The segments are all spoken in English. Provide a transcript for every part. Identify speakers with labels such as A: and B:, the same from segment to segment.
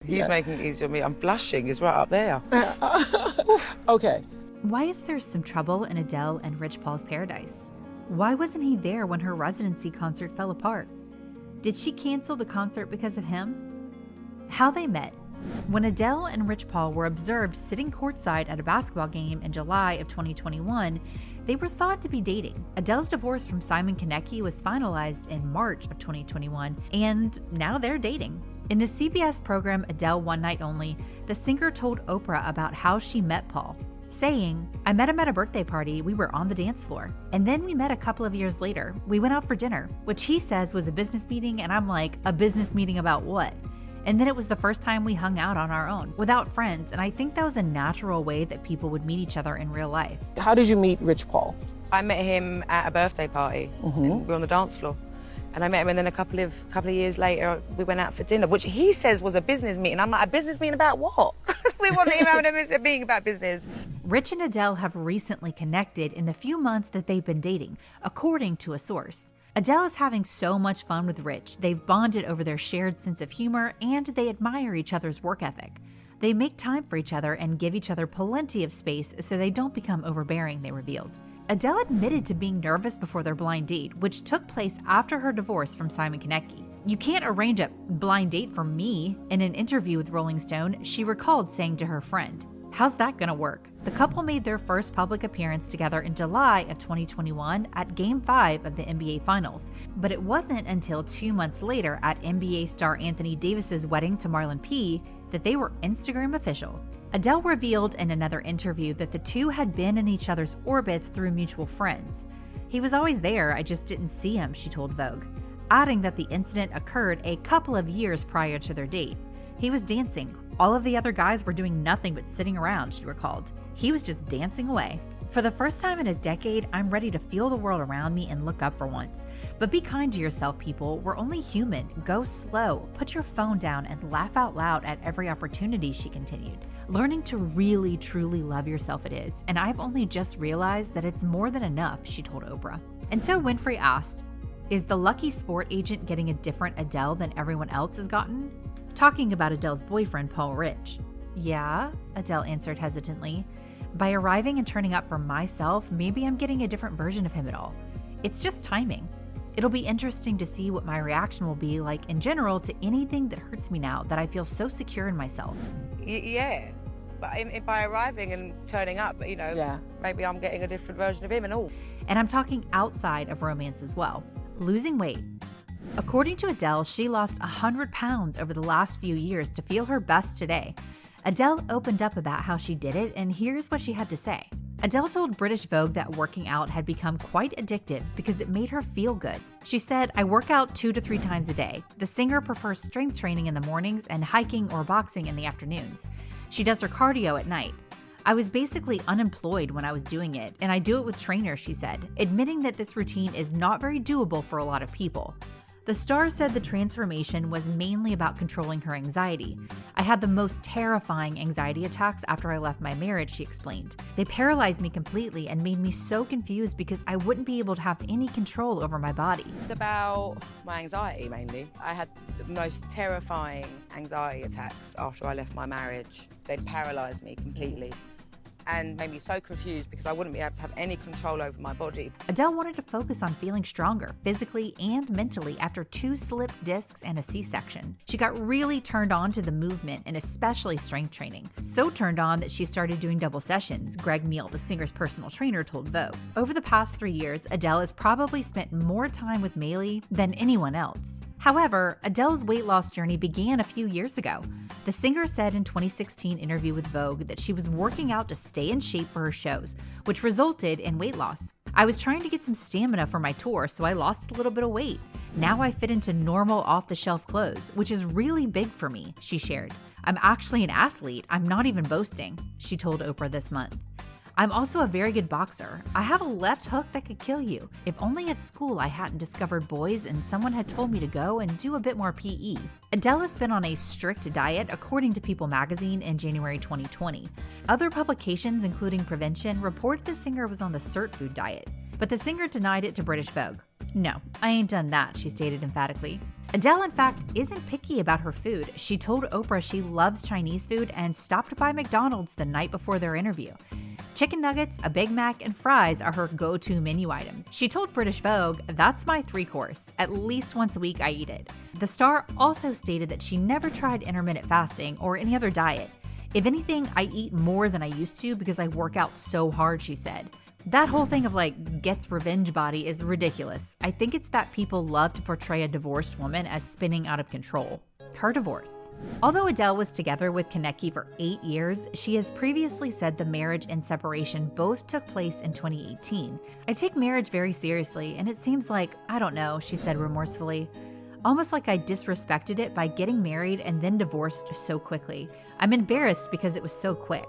A: He's making it easier on me. I'm blushing. It's right up there.
B: Okay.
C: Why is there some trouble in Adele and Rich Paul's paradise? Why wasn't he there when her residency concert fell apart? Did she cancel the concert because of him? How they met. When Adele and Rich Paul were observed sitting courtside at a basketball game in July of 2021, they were thought to be dating. Adele's divorce from Simon Konecki was finalized in March of 2021, and now they're dating. In the CBS program Adele One Night Only, the singer told Oprah about how she met Paul, saying, "I met him at a birthday party. We were on the dance floor. And then we met a couple of years later. We went out for dinner," which he says was a business meeting, and I'm like, a business meeting about what? And then it was the first time we hung out on our own, without friends, and I think that was a natural way that people would meet each other in real life.
B: How did you meet Rich Paul?
A: I met him at a birthday party. And we were on the dance floor. And I met him, and then a couple of years later, we went out for dinner, which he says was a business meeting. I'm like, a business meeting about what? We weren't even having a meeting about business.
C: Rich and Adele have recently connected in the few months that they've been dating, according to a source. Adele is having so much fun with Rich. They've bonded over their shared sense of humor, and they admire each other's work ethic. They make time for each other and give each other plenty of space so they don't become overbearing, they revealed. Adele admitted to being nervous before their blind date, which took place after her divorce from Simon Konecki. "You can't arrange a blind date for me." In an interview with Rolling Stone, she recalled saying to her friend, "How's that gonna work?" The couple made their first public appearance together in July of 2021 at Game 5 of the NBA Finals, but it wasn't until 2 months later at NBA star Anthony Davis's wedding to Marlon P that they were Instagram official. Adele revealed in another interview that the two had been in each other's orbits through mutual friends. "He was always there, I just didn't see him," she told Vogue, adding that the incident occurred a couple of years prior to their date. "He was dancing. All of the other guys were doing nothing but sitting around," she recalled. "He was just dancing away. For the first time in a decade, I'm ready to feel the world around me and look up for once. But be kind to yourself, people. We're only human. Go slow. Put your phone down and laugh out loud at every opportunity," she continued. "Learning to really, truly love yourself it is, and I've only just realized that it's more than enough," she told Oprah. And so Winfrey asked, "Is the lucky sport agent getting a different Adele than everyone else has gotten?" Talking about Adele's boyfriend, Paul Rich. "Yeah," Adele answered hesitantly. "By arriving and turning up for myself, maybe I'm getting a different version of him at all. It's just timing. It'll be interesting to see what my reaction will be like in general to anything that hurts me now that I feel so secure in myself."
A: Yeah, but by arriving and turning up, maybe I'm getting a different version of him and all.
C: And I'm talking outside of romance as well. Losing weight. According to Adele, she lost 100 pounds over the last few years to feel her best today. Adele opened up about how she did it, and here's what she had to say. Adele told British Vogue that working out had become quite addictive because it made her feel good. She said, "I work out 2 to 3 times a day." The singer prefers strength training in the mornings and hiking or boxing in the afternoons. She does her cardio at night. "I was basically unemployed when I was doing it, and I do it with trainers," she said, admitting that this routine is not very doable for a lot of people. The star said the transformation was mainly about controlling her anxiety. "I had the most terrifying anxiety attacks after I left my marriage," she explained. "They paralyzed me completely and made me so confused because I wouldn't be able to have any control over my body."
A: It's about my anxiety mainly. I had the most terrifying anxiety attacks after I left my marriage. They'd paralysed me completely and made me so confused because I wouldn't be able to have any control over my body.
C: Adele wanted to focus on feeling stronger physically and mentally after 2 slipped discs and a C-section. She got really turned on to the movement and especially strength training. So turned on that she started doing double sessions, Greg Meal, the singer's personal trainer, told Vogue. Over the past 3 years, Adele has probably spent more time with Mealy than anyone else. However, Adele's weight loss journey began a few years ago. The singer said in a 2016 interview with Vogue that she was working out to stay in shape for her shows, which resulted in weight loss. "I was trying to get some stamina for my tour, so I lost a little bit of weight. Now I fit into normal off-the-shelf clothes, which is really big for me," she shared. "I'm actually an athlete. I'm not even boasting," she told Oprah this month. "I'm also a very good boxer. I have a left hook that could kill you. If only at school I hadn't discovered boys and someone had told me to go and do a bit more PE." Adele has been on a strict diet, according to People magazine in January 2020. Other publications, including Prevention, reported the singer was on the cert food diet, but the singer denied it to British Vogue. "No, I ain't done that," she stated emphatically. Adele, in fact, isn't picky about her food. She told Oprah she loves Chinese food and stopped by McDonald's the night before their interview. Chicken nuggets, a Big Mac, and fries are her go-to menu items. She told British Vogue, "That's my 3-course. At least once a week I eat it." The star also stated that she never tried intermittent fasting or any other diet. "If anything, I eat more than I used to because I work out so hard," she said. That whole thing of gets revenge body is ridiculous. I think it's that people love to portray a divorced woman as spinning out of control. Her divorce. Although Adele was together with Konecki for 8 years, she has previously said the marriage and separation both took place in 2018. "I take marriage very seriously, and it seems like, I don't know," she said remorsefully. "Almost like I disrespected it by getting married and then divorced so quickly. I'm embarrassed because it was so quick.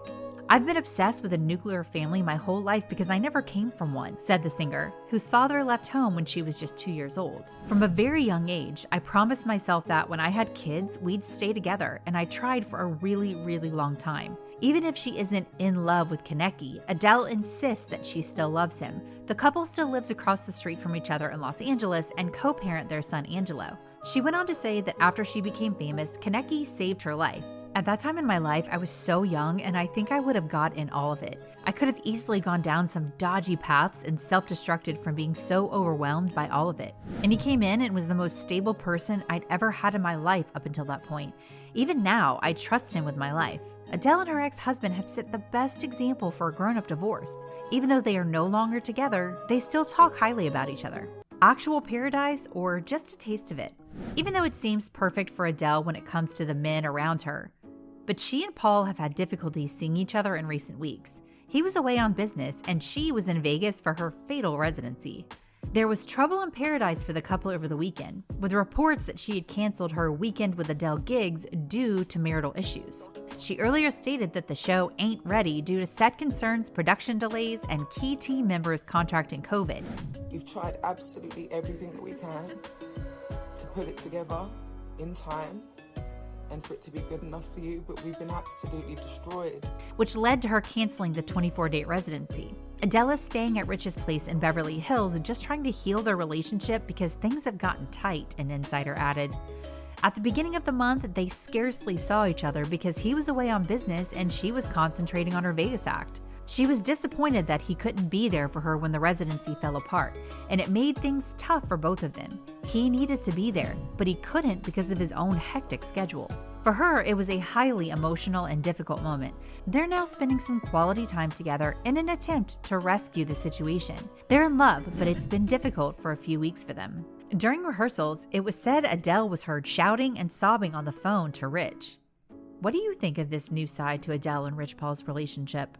C: I've been obsessed with a nuclear family my whole life because I never came from one," said the singer, whose father left home when she was just 2 years old. "From a very young age, I promised myself that when I had kids, we'd stay together, and I tried for a really, really long time." Even if she isn't in love with Konecki, Adele insists that she still loves him. The couple still lives across the street from each other in Los Angeles and co-parent their son Angelo. She went on to say that after she became famous, Konecki saved her life. "At that time in my life, I was so young, and I think I would have got in all of it. I could have easily gone down some dodgy paths and self-destructed from being so overwhelmed by all of it. And he came in and was the most stable person I'd ever had in my life up until that point. Even now, I trust him with my life." Adele and her ex-husband have set the best example for a grown-up divorce. Even though they are no longer together, they still talk highly about each other. Actual paradise or just a taste of it? Even though it seems perfect for Adele when it comes to the men around her. But she and Paul have had difficulty seeing each other in recent weeks. He was away on business and she was in Vegas for her fatal residency. There was trouble in paradise for the couple over the weekend, with reports that she had canceled her Weekend with Adele gigs due to marital issues. She earlier stated that the show ain't ready due to set concerns, production delays, and key team members contracting COVID.
D: We've tried absolutely everything that we can to put it together in time and for it to be good enough for you, but we've been absolutely destroyed.
C: Which led to her canceling the 24-date residency. Adele is staying at Rich's place in Beverly Hills just trying to heal their relationship because things have gotten tight, an insider added. At the beginning of the month, they scarcely saw each other because he was away on business and she was concentrating on her Vegas act. She was disappointed that he couldn't be there for her when the residency fell apart, and it made things tough for both of them. He needed to be there, but he couldn't because of his own hectic schedule. For her, it was a highly emotional and difficult moment. They're now spending some quality time together in an attempt to rescue the situation. They're in love, but it's been difficult for a few weeks for them. During rehearsals, it was said Adele was heard shouting and sobbing on the phone to Rich. What do you think of this new side to Adele and Rich Paul's relationship?